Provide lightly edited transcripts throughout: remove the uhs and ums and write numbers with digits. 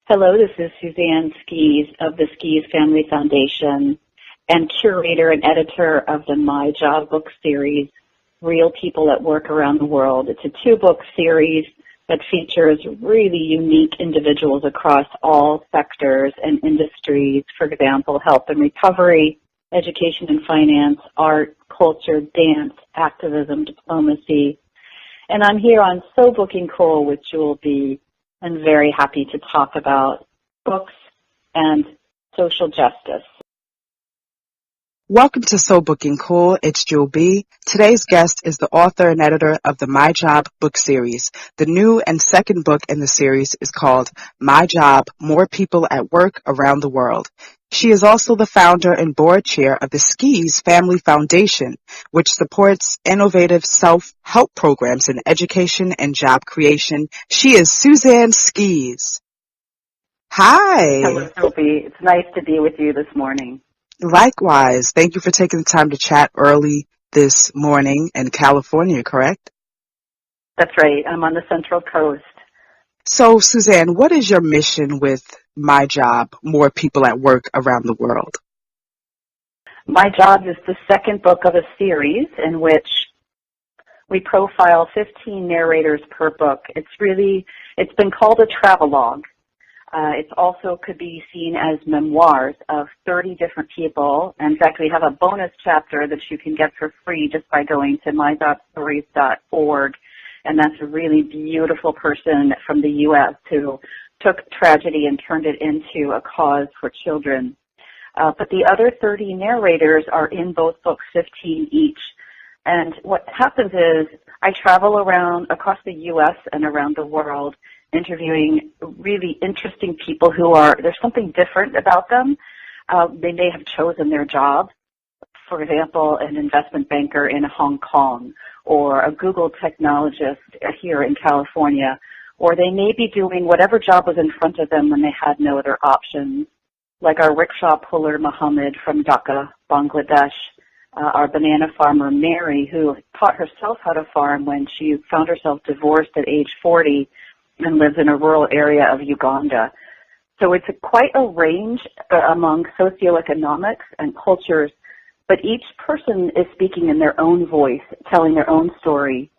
Hello, this is Suzanne Skees of the Skees Family Foundation and curator and editor of the My Job book series, Real People at Work Around the World. It's a two-book series that features really unique individuals across all sectors and industries, for example, health and recovery, education and finance, art, culture, dance, activism, diplomacy. And I'm here on So Booking Cool with Jewel B. I'm very happy to talk about books and social justice. Welcome to So Booking Cool. It's Jewel B. Today's guest is the author and editor of the My Job book series. The new and second book in the series is called My Job, More People at Work Around the World. She is also the founder and board chair of the Skees Family Foundation, which supports innovative self-help programs in education and job creation. She is Suzanne Skees. Hi. Hello, Sophie. It's nice to be with you this morning. Likewise. Thank you for taking the time to chat early this morning in California, correct? That's right. I'm on the Central Coast. So, Suzanne, what is your mission with My Job, More People at Work Around the World? My Job is the second book of a series in which we profile 15 narrators per book. It's been called a travelogue. It also could be seen as memoirs of 30 different people. In fact, we have a bonus chapter that you can get for free just by going to my.stories.org. And that's a really beautiful person from the U.S. who took tragedy and turned it into a cause for children. But the other 30 narrators are in both books, 15 each. And what happens is I travel around across the U.S. and around the world interviewing really interesting people there's something different about them. They may have chosen their job, for example, an investment banker in Hong Kong or a Google technologist here in California, or they may be doing whatever job was in front of them when they had no other options, like our rickshaw puller Mohammed from Dhaka, Bangladesh, our banana farmer Mary, who taught herself how to farm when she found herself divorced at age 40 and lives in a rural area of Uganda. So it's quite a range among socioeconomics and cultures, but each person is speaking in their own voice, telling their own story.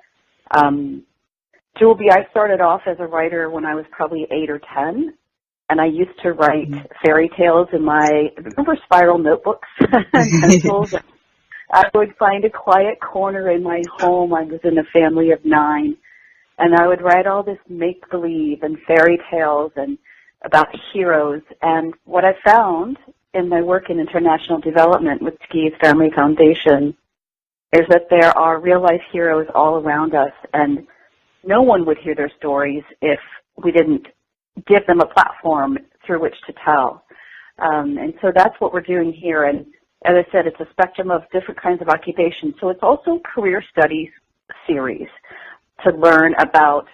Jewel B, I started off as a writer when I was probably 8 or 10, and I used to write fairy tales in remember spiral notebooks and pencils? I would find a quiet corner in my home. I was in a family of 9. And I would write all this make-believe and fairy tales and about heroes. And what I found in my work in international development with Skees Family Foundation is that there are real-life heroes all around us, and no one would hear their stories if we didn't give them a platform through which to tell. And so that's what we're doing here. And as I said, it's a spectrum of different kinds of occupations. So it's also a career studies series to learn about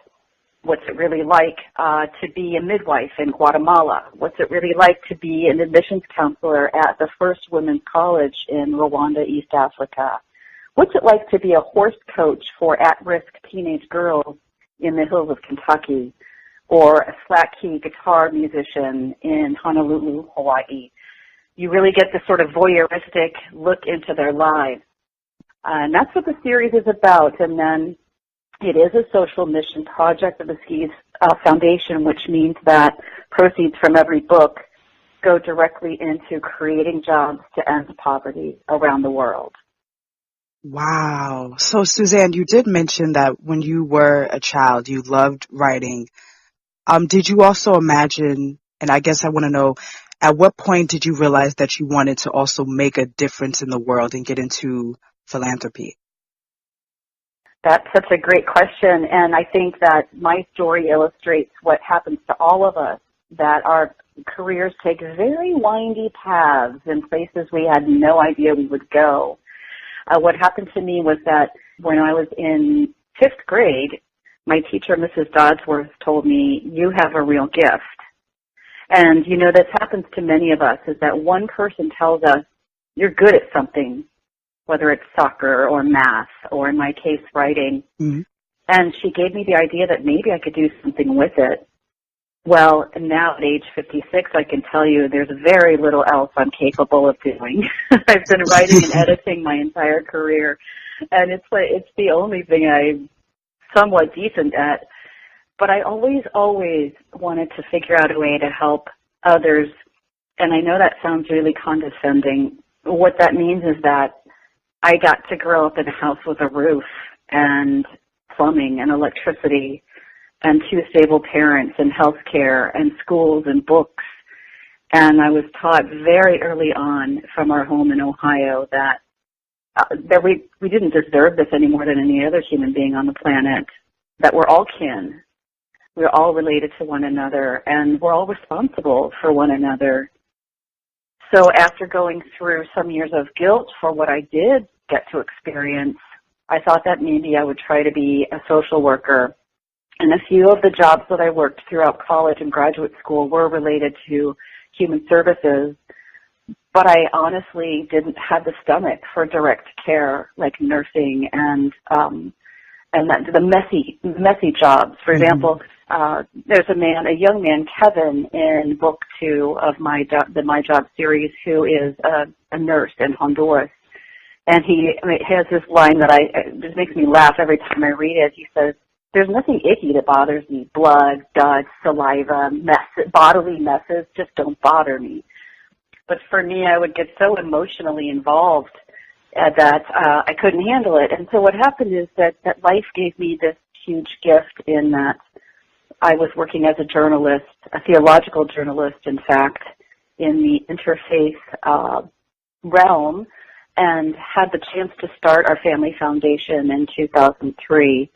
what's it really like to be a midwife in Guatemala, what's it really like to be an admissions counselor at the first women's college in Rwanda, East Africa, what's it like to be a horse coach for at-risk teenage girls in the hills of Kentucky, or a slack key guitar musician in Honolulu, Hawaii. You really get this sort of voyeuristic look into their lives. And that's what the series is about. And then it is a social mission project of the Skees Foundation, which means that proceeds from every book go directly into creating jobs to end poverty around the world. Wow. So, Suzanne, you did mention that when you were a child, you loved writing. Did you also imagine, and I guess I want to know, at what point did you realize that you wanted to also make a difference in the world and get into philanthropy? That's such a great question, and I think that my story illustrates what happens to all of us, that our careers take very windy paths in places we had no idea we would go. What happened to me was that when I was in 5th grade, my teacher, Mrs. Dodsworth, told me, "You have a real gift." And, you know, this happens to many of us, is that one person tells us, "You're good at something," whether it's soccer or math or, in my case, writing. Mm-hmm. And she gave me the idea that maybe I could do something with it. Well, now at age 56, I can tell you there's very little else I'm capable of doing. I've been writing and editing my entire career, and it's the only thing I'm somewhat decent at. But I always wanted to figure out a way to help others, and I know that sounds really condescending. What that means is that I got to grow up in a house with a roof and plumbing and electricity and two stable parents and health care and schools and books. And I was taught very early on from our home in Ohio that we didn't deserve this any more than any other human being on the planet, that we're all kin. We're all related to one another, and we're all responsible for one another. So after going through some years of guilt for what I did get to experience, I thought that maybe I would try to be a social worker. And a few of the jobs that I worked throughout college and graduate school were related to human services, but I honestly didn't have the stomach for direct care, like nursing and the messy jobs. For example, there's a young man, Kevin, in book 2 of the My Job series, who is a nurse in Honduras. And he has this line that just makes me laugh every time I read it. He says, "There's nothing icky that bothers me. Blood, guts, saliva, bodily messes just don't bother me." But for me, I would get so emotionally involved that I couldn't handle it. And so what happened is that life gave me this huge gift in that I was working as a journalist, a theological journalist, in fact, in the interfaith realm, and had the chance to start our family foundation in 2003.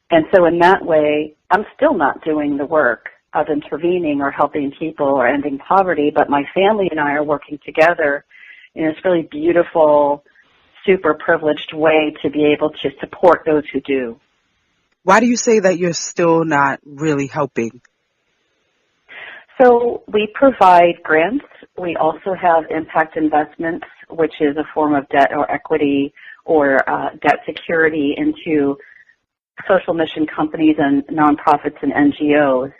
And so in that way, I'm still not doing the work of intervening or helping people or ending poverty, but my family and I are working together in this really beautiful, super privileged way to be able to support those who do. Why do you say that you're still not really helping? So we provide grants. We also have impact investments, which is a form of debt or equity or debt security into social mission companies and nonprofits and NGOs.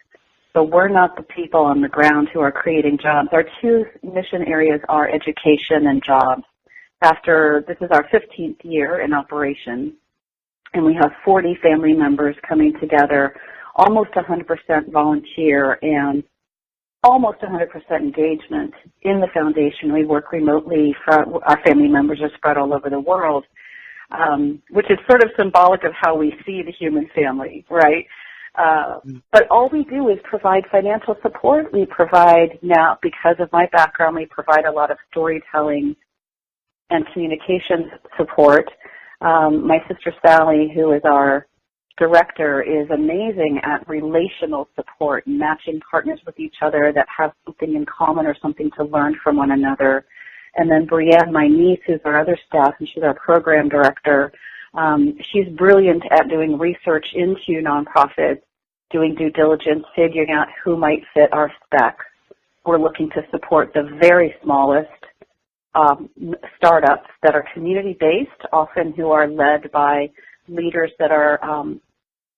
So we're not the people on the ground who are creating jobs. Our two mission areas are education and jobs. This is our 15th year in operation, and we have 40 family members coming together, almost 100% volunteer and almost 100% engagement in the foundation. We work remotely. Our family members are spread all over the world, which is sort of symbolic of how we see the human family, right? But all we do is provide financial support. We provide now, because of my background, we provide a lot of storytelling and communications support. My sister Sally, who is our director, is amazing at relational support, matching partners with each other that have something in common or something to learn from one another. And then Brienne, my niece, who's our other staff, and she's our program director, she's brilliant at doing research into nonprofits, doing due diligence, figuring out who might fit our specs. We're looking to support the very smallest startups that are community-based, often who are led by leaders that are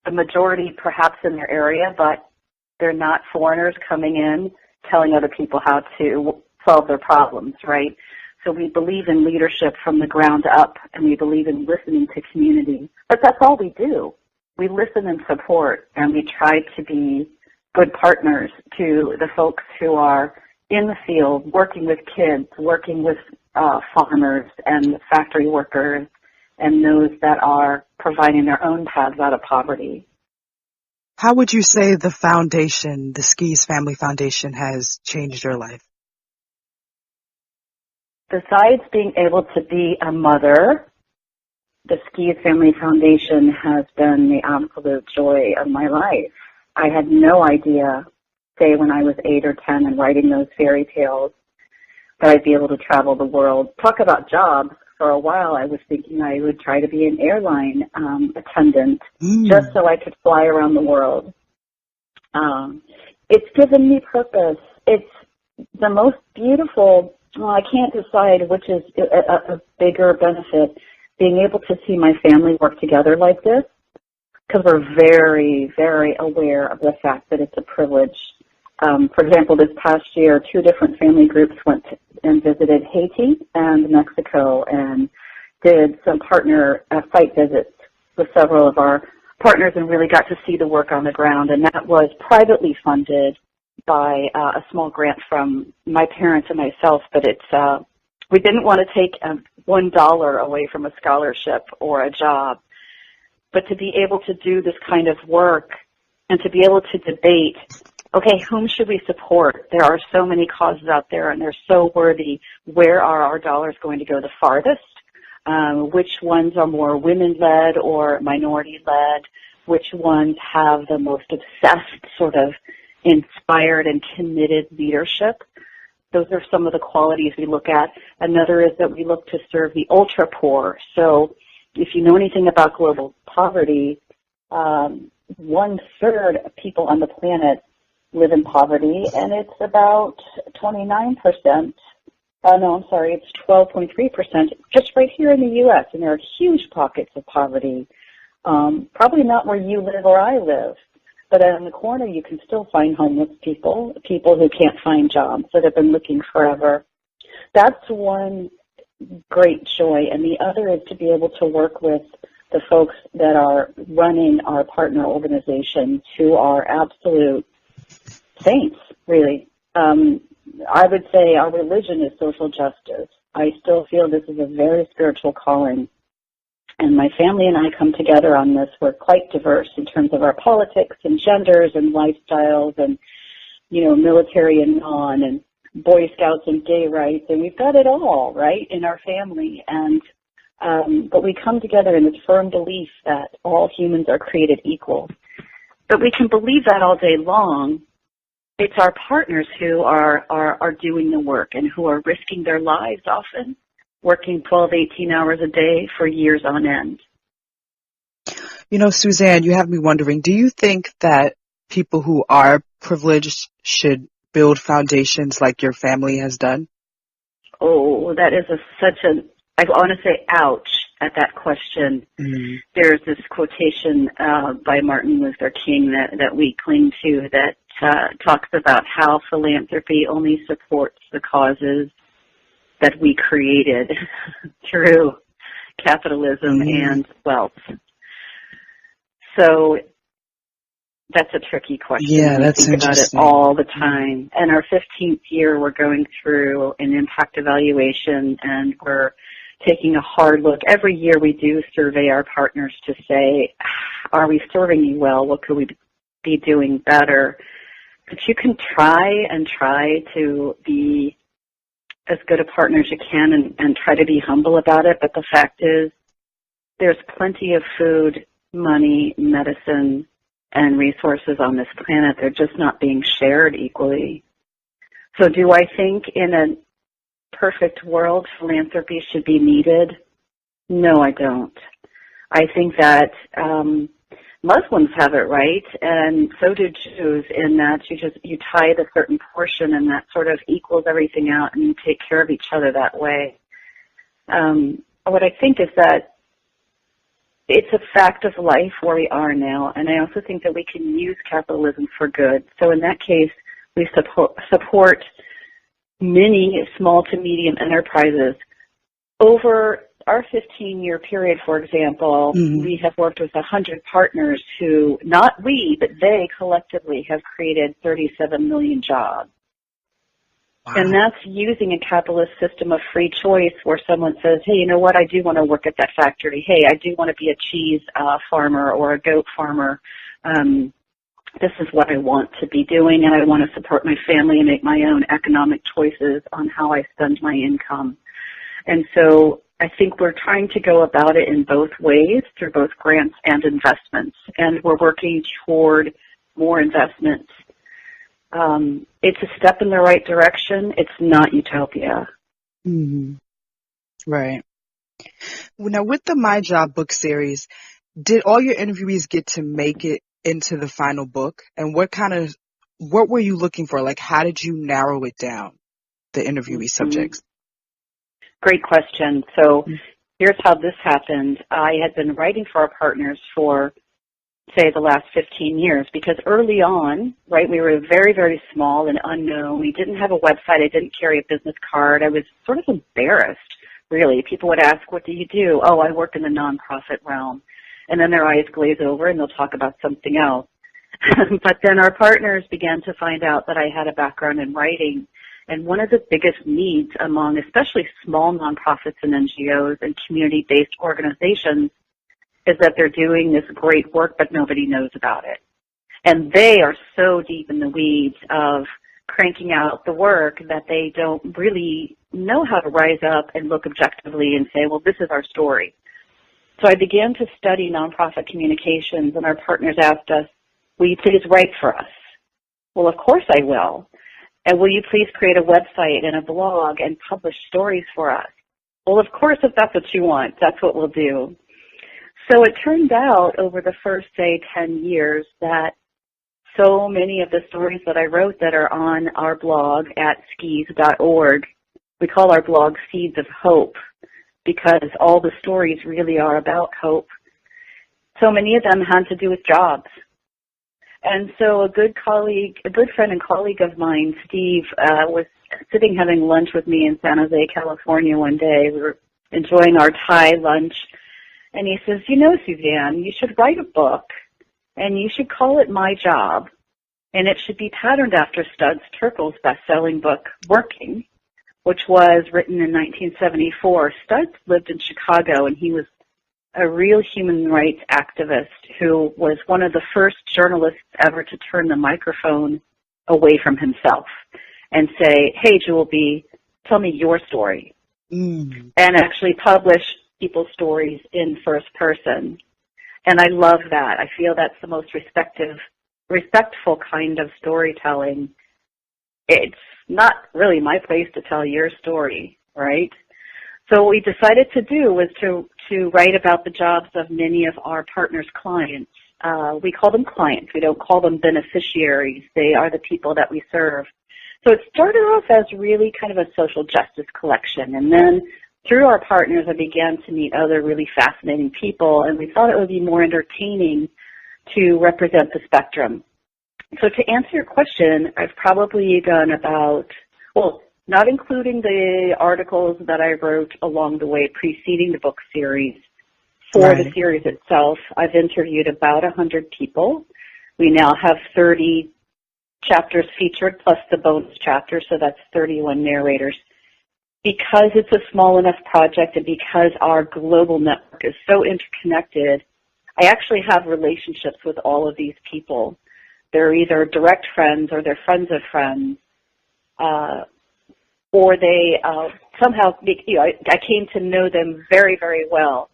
the majority perhaps in their area, but they're not foreigners coming in telling other people how to solve their problems, right? So we believe in leadership from the ground up, and we believe in listening to community. But that's all we do. We listen and support, and we try to be good partners to the folks who are in the field, working with kids, working with farmers and factory workers, and those that are providing their own paths out of poverty. How would you say the foundation, the Skees Family Foundation, has changed your life? Besides being able to be a mother, the Skees Family Foundation has been the absolute joy of my life. I had no idea, say when I was 8 or 10 and writing those fairy tales, that I'd be able to travel the world. Talk about jobs. For a while, I was thinking I would try to be an airline attendant just so I could fly around the world. It's given me purpose. It's the most beautiful, I can't decide which is a bigger benefit, being able to see my family work together like this, because we're very, very aware of the fact that it's a privilege For example, this past year, 2 different family groups went and visited Haiti and Mexico and did some partner site visits with several of our partners and really got to see the work on the ground. And that was privately funded by a small grant from my parents and myself, but we didn't want to take $1 away from a scholarship or a job, but to be able to do this kind of work and to be able to debate, okay, whom should we support? There are so many causes out there, and they're so worthy. Where are our dollars going to go the farthest? Which ones are more women-led or minority-led? Which ones have the most obsessed, sort of inspired and committed leadership? Those are some of the qualities we look at. Another is that we look to serve the ultra-poor. So if you know anything about global poverty, 1/3 of people on the planet live in poverty, and it's about 29%. It's 12.3% just right here in the U.S., and there are huge pockets of poverty. Probably not where you live or I live, but on the corner you can still find homeless people who can't find jobs that have been looking forever. That's one great joy, and the other is to be able to work with the folks that are running our partner organizations who are absolute saints, really. I would say our religion is social justice. I still feel this is a very spiritual calling. And my family and I come together on this. We're quite diverse in terms of our politics and genders and lifestyles and, military and non and Boy Scouts and gay rights. And we've got it all, right, in our family. And but we come together in this firm belief that all humans are created equal. But we can believe that all day long. It's our partners who are doing the work and who are risking their lives often, working 12, 18 hours a day for years on end. Suzanne, you have me wondering, do you think that people who are privileged should build foundations like your family has done? Oh, that is I want to say ouch at that question. Mm-hmm. There's this quotation by Martin Luther King that we cling to that talks about how philanthropy only supports the causes that we created through capitalism and wealth. So that's a tricky question. Yeah, that's interesting. About it all the time. And our 15th year, we're going through an impact evaluation, and we're taking a hard look. Every year we do survey our partners to say, are we serving you well? What could we be doing better? But you can try to be as good a partner as you can and try to be humble about it. But the fact is, there's plenty of food, money, medicine, and resources on this planet. They're just not being shared equally. So do I think in a perfect world philanthropy should be needed? No, I don't. I think that Muslims have it right, and so do Jews, in that you tithe a certain portion, and that sort of equals everything out, and you take care of each other that way. What I think is that it's a fact of life where we are now, and I also think that we can use capitalism for good. So in that case, we support many small to medium enterprises. Over our 15-year period, for example, we have worked with 100 partners who, not we, but they collectively have created 37 million jobs. Wow. And that's using a capitalist system of free choice where someone says, hey, you know what, I do want to work at that factory. Hey, I do want to be a cheese farmer or a goat farmer. This is what I want to be doing, and I want to support my family and make my own economic choices on how I spend my income. And so I think we're trying to go about it in both ways, through both grants and investments, and we're working toward more investments. It's a step in the right direction. It's not utopia. Mm-hmm. Right. Well, now, with the My Job book series, did all your interviewees get to make it into the final book? And what were you looking for? Like, how did you narrow it down, the interviewee subjects? Great question. So here's how this happened. I had been writing for our partners for say, the last 15 years, because early on, right, we were very, very small and unknown. We didn't have a website. I didn't carry a business card. I was sort of embarrassed, really. People would ask, what do you do? Oh, I work in the nonprofit realm. And then their eyes glaze over and they'll talk about something else. But then our partners began to find out that I had a background in writing. And one of the biggest needs among especially small nonprofits and NGOs and community-based organizations is that they're doing this great work, but nobody knows about it. And they are so deep in the weeds of cranking out the work that they don't really know how to rise up and look objectively and say, well, this is our story. So I began to study nonprofit communications, and our partners asked us, will you please write for us? Well, of course I will. And will you please create a website and a blog and publish stories for us? Well, of course, if that's what you want, that's what we'll do. So it turned out over the first, say, 10 years that so many of the stories that I wrote that are on our blog at skees.org, we call our blog Seeds of Hope, because all the stories really are about hope. So many of them had to do with jobs. And so a good friend and colleague of mine, Steve, was sitting having lunch with me in San Jose, California one day. We were enjoying our Thai lunch. And he says, you know, Suzanne, you should write a book, and you should call it My Job, and it should be patterned after Studs Terkel's best-selling book, Working, which was written in 1974. Studs lived in Chicago, and he was a real human rights activist who was one of the first journalists ever to turn the microphone away from himself and say, hey, Jewel B., tell me your story, and actually publish people's stories in first person. And I love that. I feel that's the most respectful kind of storytelling. It's not really my place to tell your story, right? So what we decided to do was to write about the jobs of many of our partners' clients. We call them clients. We don't call them beneficiaries. They are the people that we serve. So it started off as really kind of a social justice collection, and then through our partners, I began to meet other really fascinating people, and we thought it would be more entertaining to represent the spectrum. So to answer your question, I've probably done about, well, not including the articles that I wrote along the way preceding the book series. For the series itself, I've interviewed about 100 people. We now have 30 chapters featured plus the bonus chapter, so that's 31 narrators. Because it's a small enough project and because our global network is so interconnected, I actually have relationships with all of these people. They're either direct friends or they're friends of friends, or they somehow, I came to know them very, very well,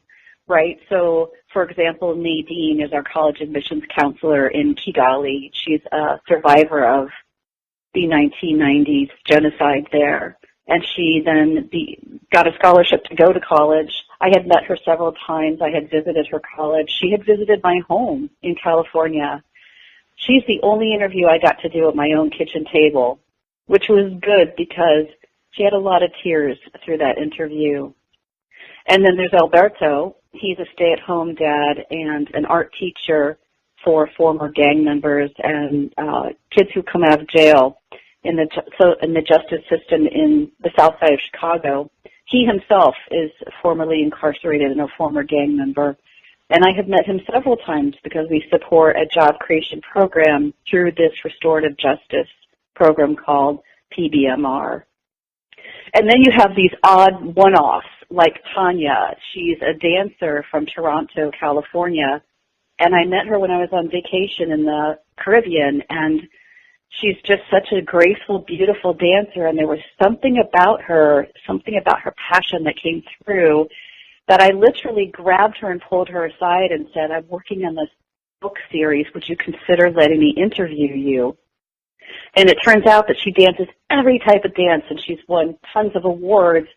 right? So, for example, Nadine is our college admissions counselor in Kigali. She's a survivor of the 1990s genocide there. And she then got a scholarship to go to college. I had met her several times. I had visited her college. She had visited my home in California. She's the only interview I got to do at my own kitchen table, which was good because she had a lot of tears through that interview. And then there's Alberto. He's a stay-at-home dad and an art teacher for former gang members and kids who come out of jail in the justice system in the south side of Chicago. He himself is formerly incarcerated and a former gang member. And I have met him several times because we support a job creation program through this restorative justice program called PBMR. And then you have these odd one-offs like Tanya. She's a dancer from Toronto, California. And I met her when I was on vacation in the Caribbean, and she's just such a graceful, beautiful dancer, and there was something about her passion that came through that I literally grabbed her and pulled her aside and said, I'm working on this book series. Would you consider letting me interview you? And it turns out that she dances every type of dance, and she's won tons of awards,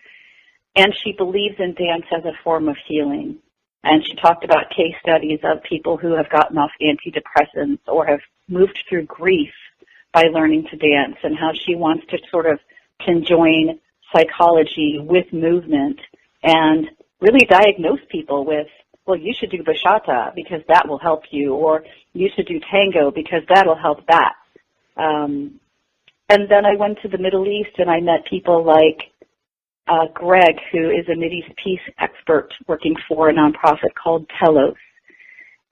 and she believes in dance as a form of healing. And she talked about case studies of people who have gotten off antidepressants or have moved through grief by learning to dance, and how she wants to sort of conjoin psychology with movement and really diagnose people with well, you should do bachata because that will help you, or you should do tango because that'll help that. And then I went to the Middle East and I met people like Greg, who is a Mideast peace expert working for a nonprofit called Telos.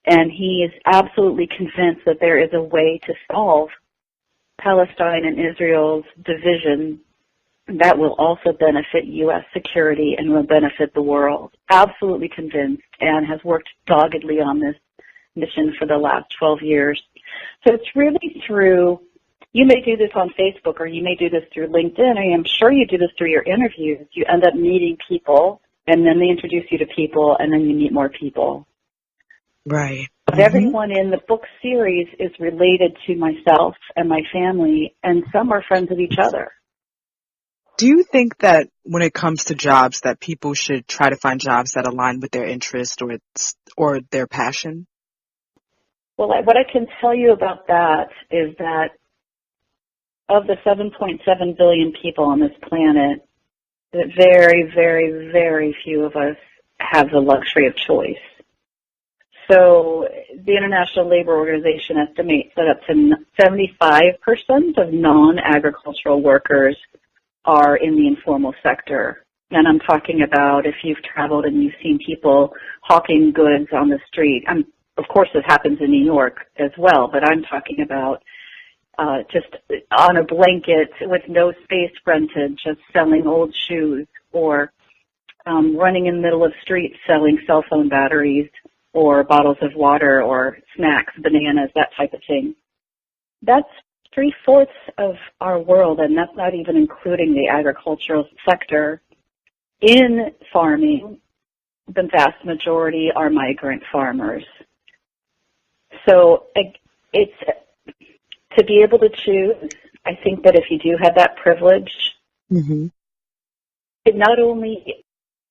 And he is absolutely convinced that there is a way to solve Palestine and Israel's division that will also benefit U.S. security and will benefit the world. Absolutely convinced, and has worked doggedly on this mission for the last 12 years. So it's really through, you may do this on Facebook or you may do this through LinkedIn, I am sure you do this through your interviews. You end up meeting people, and then they introduce you to people, and then you meet more people. Right. But everyone in the book series is related to myself and my family, and some are friends of each other. Do you think that when it comes to jobs that people should try to find jobs that align with their interest or their passion? Well, what I can tell you about that is that of the 7.7 billion people on this planet, that very, very, very few of us have the luxury of choice. So the International Labor Organization estimates that up to 75% of non-agricultural workers are in the informal sector. And I'm talking about if you've traveled and you've seen people hawking goods on the street. Of course, this happens in New York as well, but I'm talking about just on a blanket with no space rented, just selling old shoes, or running in the middle of streets selling cell phone batteries or bottles of water or snacks, bananas, that type of thing. That's 3/4 of our world, and that's not even including the agricultural sector. In farming, the vast majority are migrant farmers. So it's to be able to choose. I think that if you do have that privilege, it not only,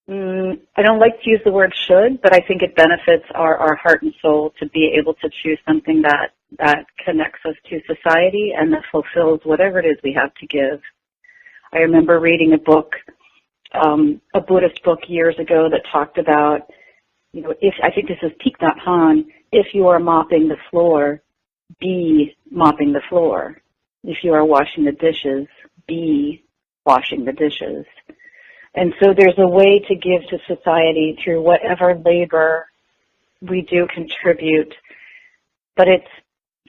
I don't like to use the word should, but I think it benefits our heart and soul to be able to choose something that connects us to society and that fulfills whatever it is we have to give. I remember reading a book, a Buddhist book years ago that talked about, I think this is Thich Nhat Hanh, if you are mopping the floor, be mopping the floor. If you are washing the dishes, be washing the dishes. And so there's a way to give to society through whatever labor we do contribute. But it's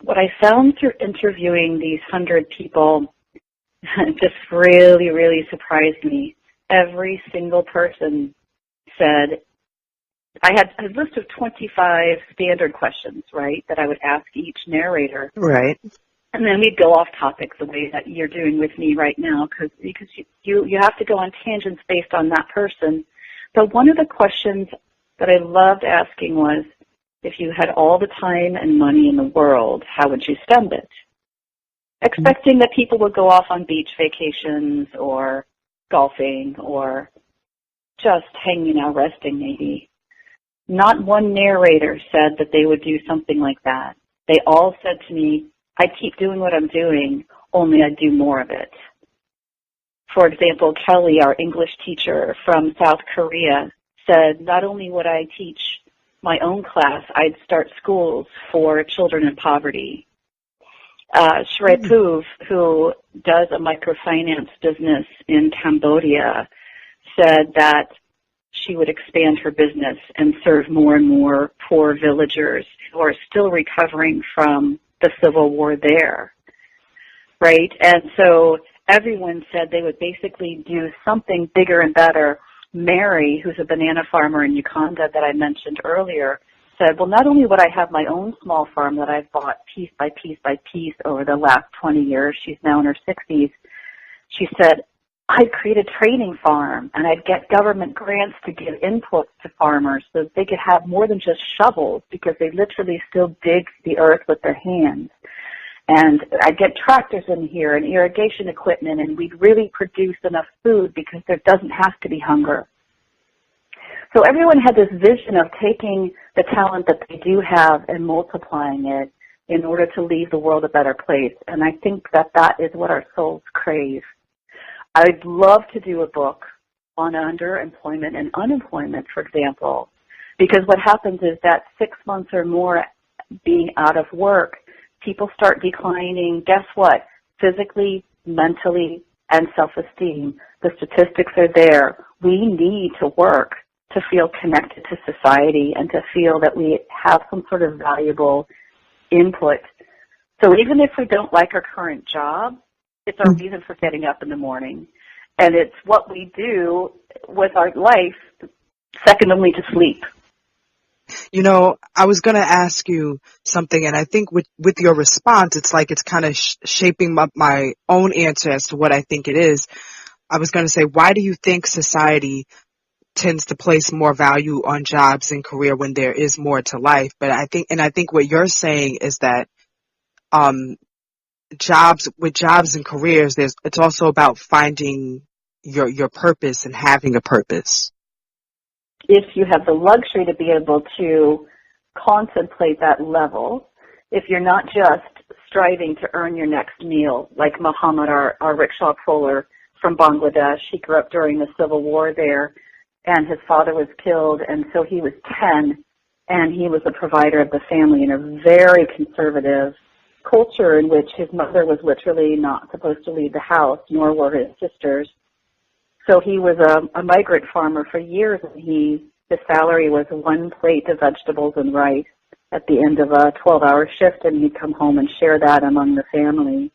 what I found through interviewing these 100 people just really, really surprised me. Every single person said, I had a list of 25 standard questions, right, that I would ask each narrator. Right. And then we'd go off topic the way that you're doing with me right now, because you have to go on tangents based on that person. But one of the questions that I loved asking was, if you had all the time and money in the world, how would you spend it? Expecting that people would go off on beach vacations or golfing or just hanging out, resting maybe. Not one narrator said that they would do something like that. They all said to me, I'd keep doing what I'm doing, only I'd do more of it. For example, Kelly, our English teacher from South Korea, said not only would I teach my own class, I'd start schools for children in poverty. Shrey Puv, who does a microfinance business in Cambodia, said that she would expand her business and serve more and more poor villagers who are still recovering from the civil war there, right? And so everyone said they would basically do something bigger and better. Mary, who's a banana farmer in Uganda that I mentioned earlier, said, well, not only would I have my own small farm that I've bought piece by piece by piece over the last 20 years, she's now in her 60s, she said, I'd create a training farm, and I'd get government grants to give inputs to farmers so that they could have more than just shovels, because they literally still dig the earth with their hands. And I'd get tractors in here and irrigation equipment, and we'd really produce enough food because there doesn't have to be hunger. So everyone had this vision of taking the talent that they do have and multiplying it in order to leave the world a better place. And I think that that is what our souls crave. I'd love to do a book on underemployment and unemployment, for example, Because what happens is that 6 months or more being out of work, people start declining, guess what, physically, mentally, and self-esteem. The statistics are there. We need to work to feel connected to society and to feel that we have some sort of valuable input. So even if we don't like our current job, it's our reason for getting up in the morning. And it's what we do with our life, second only to sleep. You know, I was going to ask you something, and I think with your response, it's like it's kind of shaping my own answer as to what I think it is. I was going to say, why do you think society tends to place more value on jobs and career when there is more to life? But I think what you're saying is that jobs and careers, it's also about finding your purpose and having a purpose. If you have the luxury to be able to contemplate that level, if you're not just striving to earn your next meal, like Muhammad, our rickshaw puller from Bangladesh, he grew up during the Civil War there, and his father was killed, and so he was 10, and he was the provider of the family in a very conservative culture in which his mother was literally not supposed to leave the house, nor were his sisters. So he was a migrant farmer for years, and his salary was one plate of vegetables and rice at the end of a 12-hour shift, and he'd come home and share that among the family.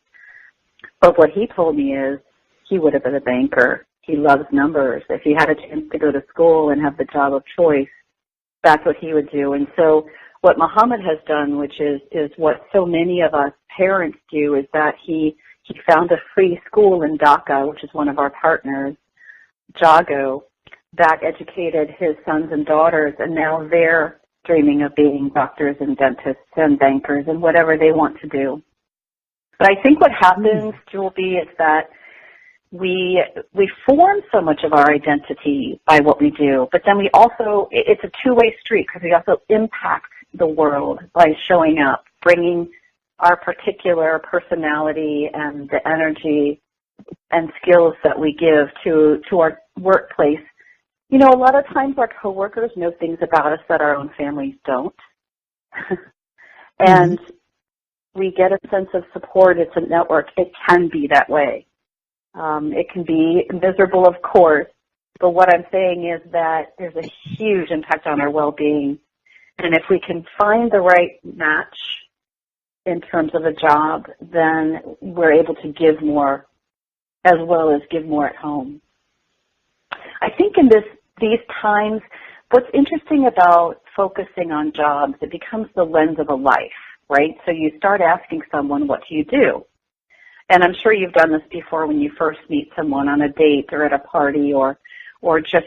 But what he told me is he would have been a banker. He loves numbers. If he had a chance to go to school and have the job of choice, that's what he would do. And so what Muhammad has done, which is what so many of us parents do, is that he found a free school in Dhaka, which is one of our partners, Jago, that educated his sons and daughters, and now they're dreaming of being doctors and dentists and bankers and whatever they want to do. But I think what happens, Julby, is that we form so much of our identity by what we do, but then we also, it's a two-way street because we also impact the world by showing up, bringing our particular personality and the energy and skills that we give to our workplace. You know, a lot of times our coworkers know things about us that our own families don't. And we get a sense of support. It's a network. It can be that way. It can be miserable, of course, but what I'm saying is that there's a huge impact on our well-being. And if we can find the right match in terms of a job, then we're able to give more as well as give more at home. I think in these times, what's interesting about focusing on jobs, it becomes the lens of a life, right? So you start asking someone, what do you do? And I'm sure you've done this before when you first meet someone on a date or at a party or just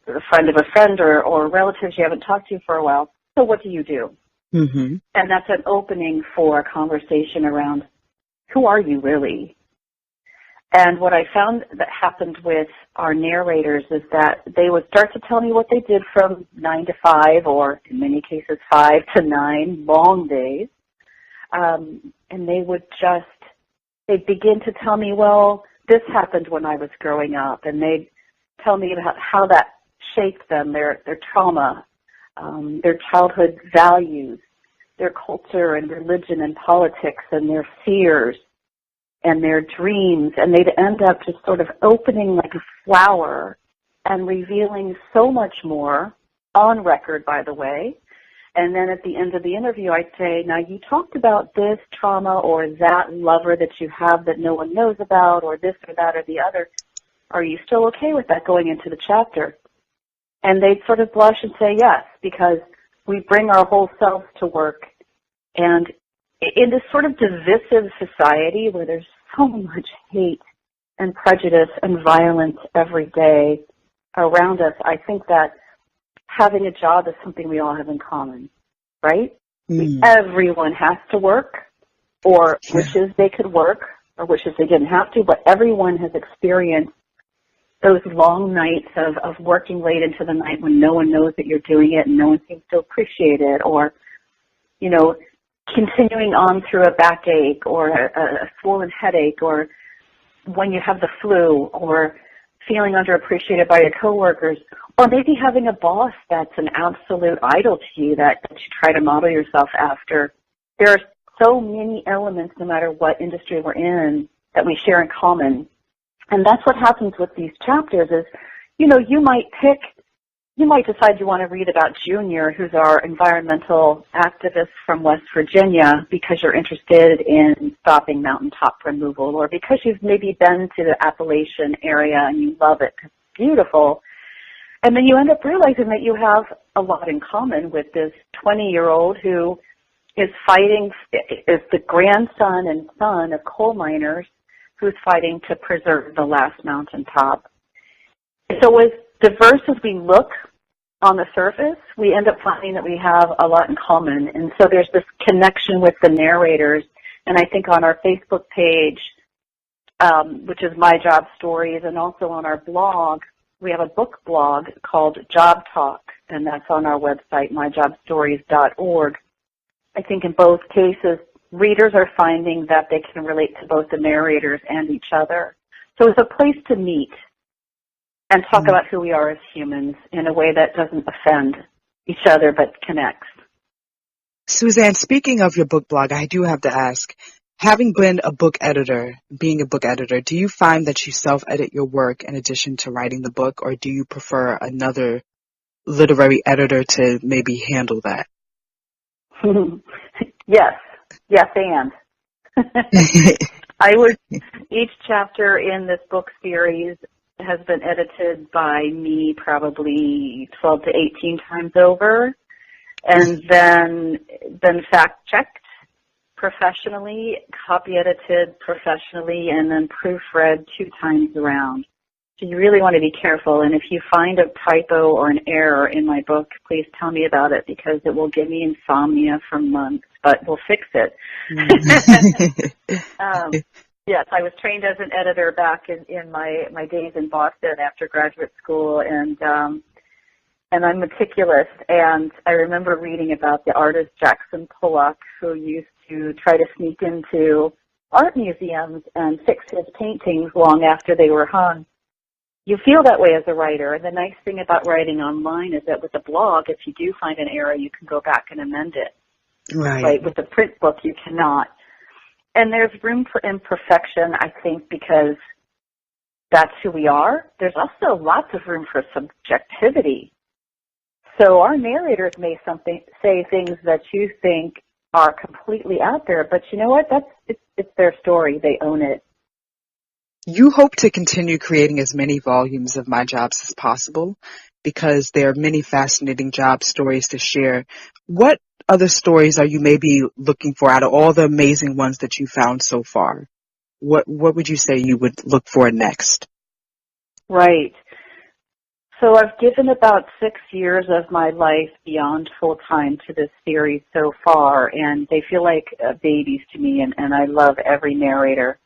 a friend of a friend or relatives you haven't talked to for a while. So what do you do? Mm-hmm. And that's an opening for a conversation around who are you really? And what I found that happened with our narrators is that they would start to tell me what they did from 9 to 5, or in many cases 5 to 9, long days. And they'd begin to tell me, well, this happened when I was growing up. And they'd tell me about how that shaped them, their trauma, their childhood values, their culture and religion and politics and their fears and their dreams, and they'd end up just sort of opening like a flower and revealing so much more, on record, by the way. And then at the end of the interview, I'd say, now you talked about this trauma or that lover that you have that no one knows about, or this or that or the other. Are you still okay with that going into the chapter? And they'd sort of blush and say yes, because we bring our whole selves to work. And in this sort of divisive society where there's so much hate and prejudice and violence every day around us, I think that having a job is something we all have in common, right? Everyone has to work, or wishes they could work, or wishes they didn't have to, but everyone has experienced those long nights of working late into the night when no one knows that you're doing it and no one seems to appreciate it, or, you know, continuing on through a backache or a swollen headache, or when you have the flu, or feeling underappreciated by your coworkers, Or maybe having a boss that's an absolute idol to you that you try to model yourself after. There are so many elements, no matter what industry we're in, that we share in common. And that's what happens with these chapters is, you might decide you want to read about Junior, who's our environmental activist from West Virginia, because you're interested in stopping mountaintop removal, or because you've maybe been to the Appalachian area and you love it because it's beautiful. And then you end up realizing that you have a lot in common with this 20-year-old who is the grandson and son of coal miners who's fighting to preserve the last mountaintop. So as diverse as we look on the surface, we end up finding that we have a lot in common. And so there's this connection with the narrators. And I think on our Facebook page, which is My Job Stories, and also on our blog, we have a book blog called Job Talk, and that's on our website, myjobstories.org. I think in both cases, readers are finding that they can relate to both the narrators and each other. So it's a place to meet and talk about who we are as humans in a way that doesn't offend each other but connects. Suzanne, speaking of your book blog, I do have to ask, having been being a book editor, do you find that you self-edit your work in addition to writing the book, or do you prefer another literary editor to maybe handle that? Yes, and. Each chapter in this book series has been edited by me probably 12 to 18 times over, and then fact-checked professionally, copy edited professionally, and then proofread 2 times around. So you really want to be careful, and if you find a typo or an error in my book, please tell me about it, because it will give me insomnia for months, but we'll fix it. Yes, I was trained as an editor back in my days in Boston after graduate school, and I'm meticulous. And I remember reading about the artist Jackson Pollock, who used to try to sneak into art museums and fix his paintings long after they were hung. You feel that way as a writer, and the nice thing about writing online is that with a blog, if you do find an error, you can go back and amend it. Right? With a print book, you cannot. And there's room for imperfection, I think, because that's who we are. There's also lots of room for subjectivity. So our narrators may say things that you think are completely out there, but you know what? It's their story. They own it. You hope to continue creating as many volumes of My Jobs as possible because there are many fascinating job stories to share. What other stories are you maybe looking for out of all the amazing ones that you found so far? What would you say you would look for next? Right. So I've given about 6 years of my life beyond full-time to this series so far, and they feel like babies to me, and I love every narrator.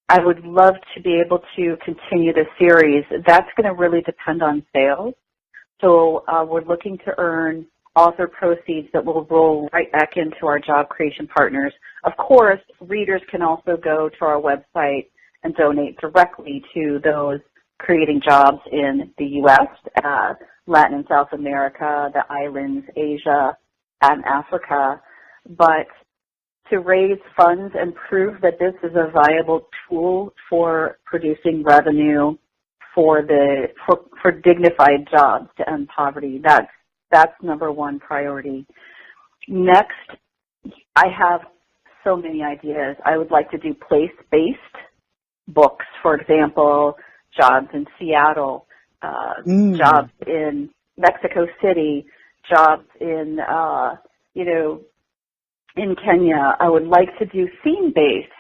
I would love to be able to continue the series. That's going to really depend on sales. So we're looking to earn author proceeds that will roll right back into our job creation partners. Of course, readers can also go to our website and donate directly to those creating jobs in the U.S., Latin and South America, the islands, Asia, and Africa. But to raise funds and prove that this is a viable tool for producing revenue for dignified jobs to end poverty, that's number one priority. Next, I have so many ideas. I would like to do place-based books, for example, jobs in Seattle, jobs in Mexico City, jobs in, in Kenya. I would like to do theme-based,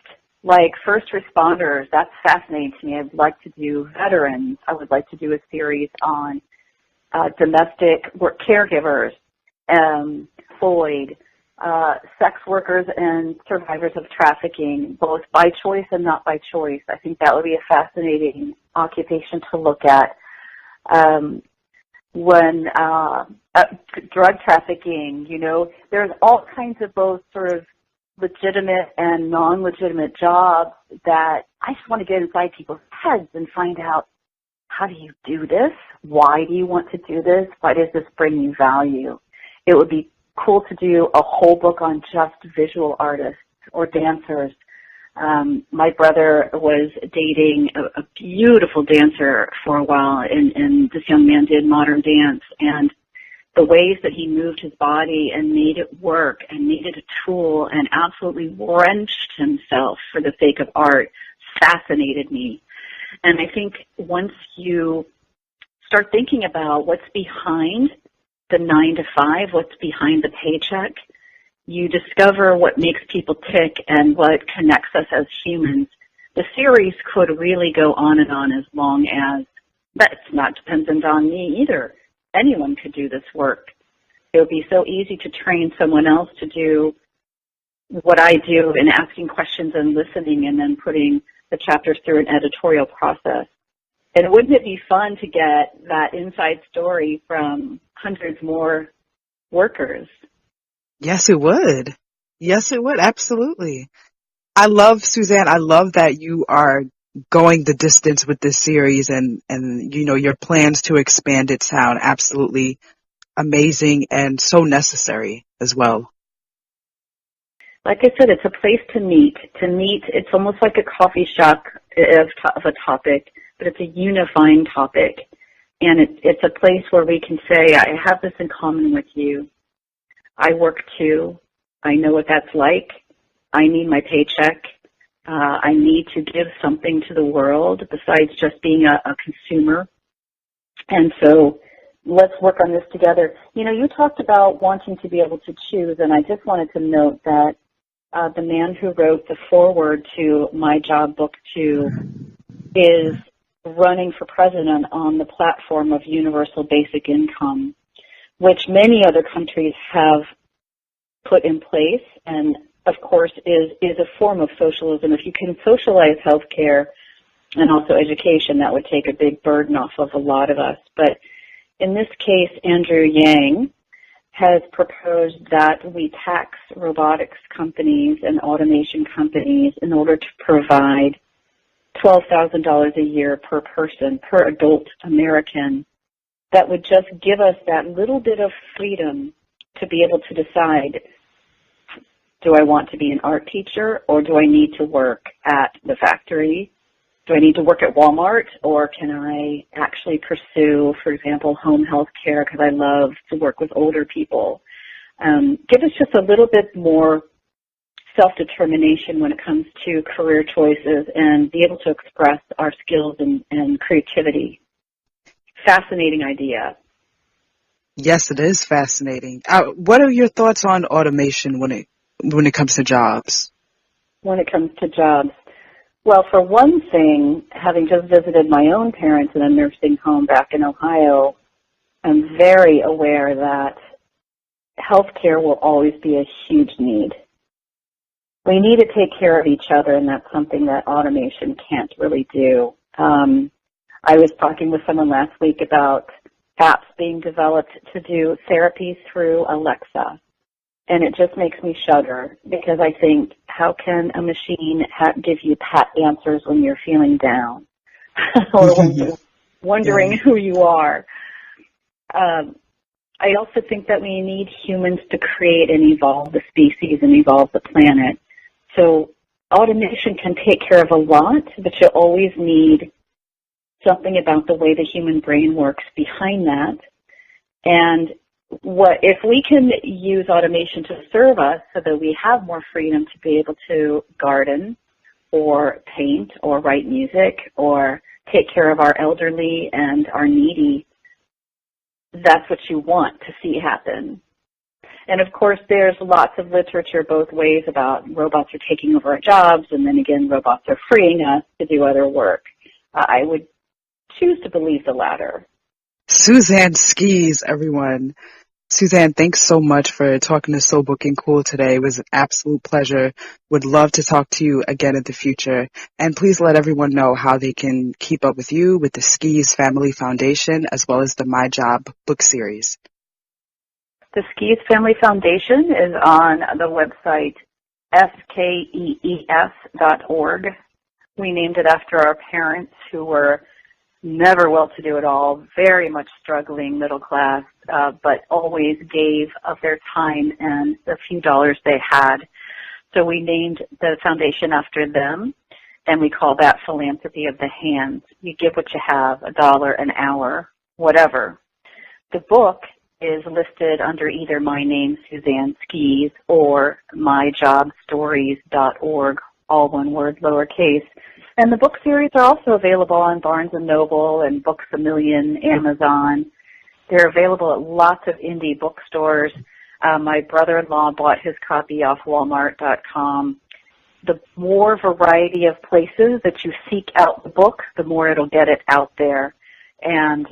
like first responders. That's fascinating to me. I'd like to do veterans. I would like to do a series on domestic work caregivers, Floyd, sex workers and survivors of trafficking, both by choice and not by choice. I think that would be a fascinating occupation to look at. When drug trafficking, there's all kinds of both sort of legitimate and non-legitimate jobs that I just want to get inside people's heads and find out how do you do this? Why do you want to do this? Why does this bring you value? It would be cool to do a whole book on just visual artists or dancers. My brother was dating a beautiful dancer for a while, and this young man did modern dance, and the ways that he moved his body and made it work and made it a tool and absolutely wrenched himself for the sake of art fascinated me. And I think once you start thinking about what's behind the 9 to 5, what's behind the paycheck, you discover what makes people tick and what connects us as humans. The series could really go on and on as long as, but it's not dependent on me either. Anyone could do this work. It would be so easy to train someone else to do what I do in asking questions and listening and then putting the chapters through an editorial process. And wouldn't it be fun to get that inside story from hundreds more workers? Yes, it would. Yes, it would. Absolutely. Suzanne, I love that you are going the distance with this series and your plans to expand it sound absolutely amazing and so necessary as well. Like I said, it's a place to meet. It's almost like a coffee shop of a topic, but it's a unifying topic. And it's a place where we can say, I have this in common with you. I work too. I know what that's like. I need my paycheck. I need to give something to the world besides just being a consumer. And so let's work on this together. You talked about wanting to be able to choose, and I just wanted to note that the man who wrote the foreword to My Job Book 2 is running for president on the platform of universal basic income, which many other countries have put in place, and of course is a form of socialism. If you can socialize healthcare and also education, that would take a big burden off of a lot of us. But in this case, Andrew Yang has proposed that we tax robotics companies and automation companies in order to provide $12,000 a year per person, per adult American. That would just give us that little bit of freedom to be able to decide, do I want to be an art teacher or do I need to work at the factory? Do I need to work at Walmart, or can I actually pursue, for example, home health care because I love to work with older people? Give us just a little bit more self-determination when it comes to career choices and be able to express our skills and creativity. Fascinating idea. Yes, it is fascinating. What are your thoughts on automation when it comes to jobs? When it comes to jobs, well, for one thing, having just visited my own parents in a nursing home back in Ohio, I'm very aware that healthcare will always be a huge need. We need to take care of each other, and that's something that automation can't really do. I was talking with someone last week about apps being developed to do therapies through Alexa. And it just makes me shudder because I think, how can a machine give you pat answers when you're feeling down or when you're wondering who you are? I also think that we need humans to create and evolve the species and evolve the planet. So automation can take care of a lot, but you always need something about the way the human brain works behind that. And if we can use automation to serve us so that we have more freedom to be able to garden or paint or write music or take care of our elderly and our needy, that's what you want to see happen. And of course, there's lots of literature both ways about robots are taking over our jobs, and then again, robots are freeing us to do other work. I would choose to believe the latter. Suzanne Skees, everyone. Suzanne, thanks so much for talking to So Booking Cool today. It was an absolute pleasure. Would love to talk to you again in the future. And please let everyone know how they can keep up with you with the Skees Family Foundation as well as the My Job book series. The Skees Family Foundation is on the website skees.org. We named it after our parents who were never well-to-do at all, very much struggling middle class, but always gave of their time and the few dollars they had. So we named the foundation after them, and we call that philanthropy of the hands. You give what you have, $1 an hour, whatever. The book is listed under either my name, Suzanne Skees, or myjobstories.org, all one word, lowercase. And the book series are also available on Barnes & Noble and Books A Million, Amazon. They're available at lots of indie bookstores. My brother-in-law bought his copy off Walmart.com. The more variety of places that you seek out the book, the more it'll get it out there. And,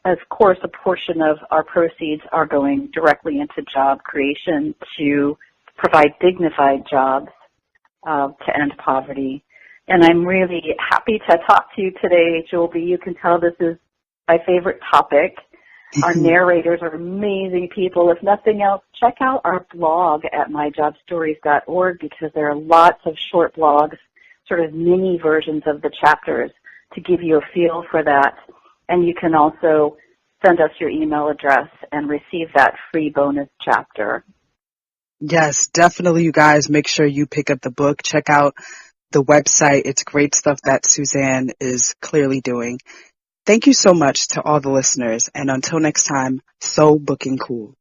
of course, a portion of our proceeds are going directly into job creation to provide dignified jobs to end poverty. And I'm really happy to talk to you today, Joby. You can tell this is my favorite topic. Our narrators are amazing people. If nothing else, check out our blog at myjobstories.org because there are lots of short blogs, sort of mini versions of the chapters to give you a feel for that. And you can also send us your email address and receive that free bonus chapter. Yes, definitely, you guys. Make sure you pick up the book. Check out the website. It's great stuff that Suzanne is clearly doing. Thank you so much to all the listeners. And until next time, so booking cool.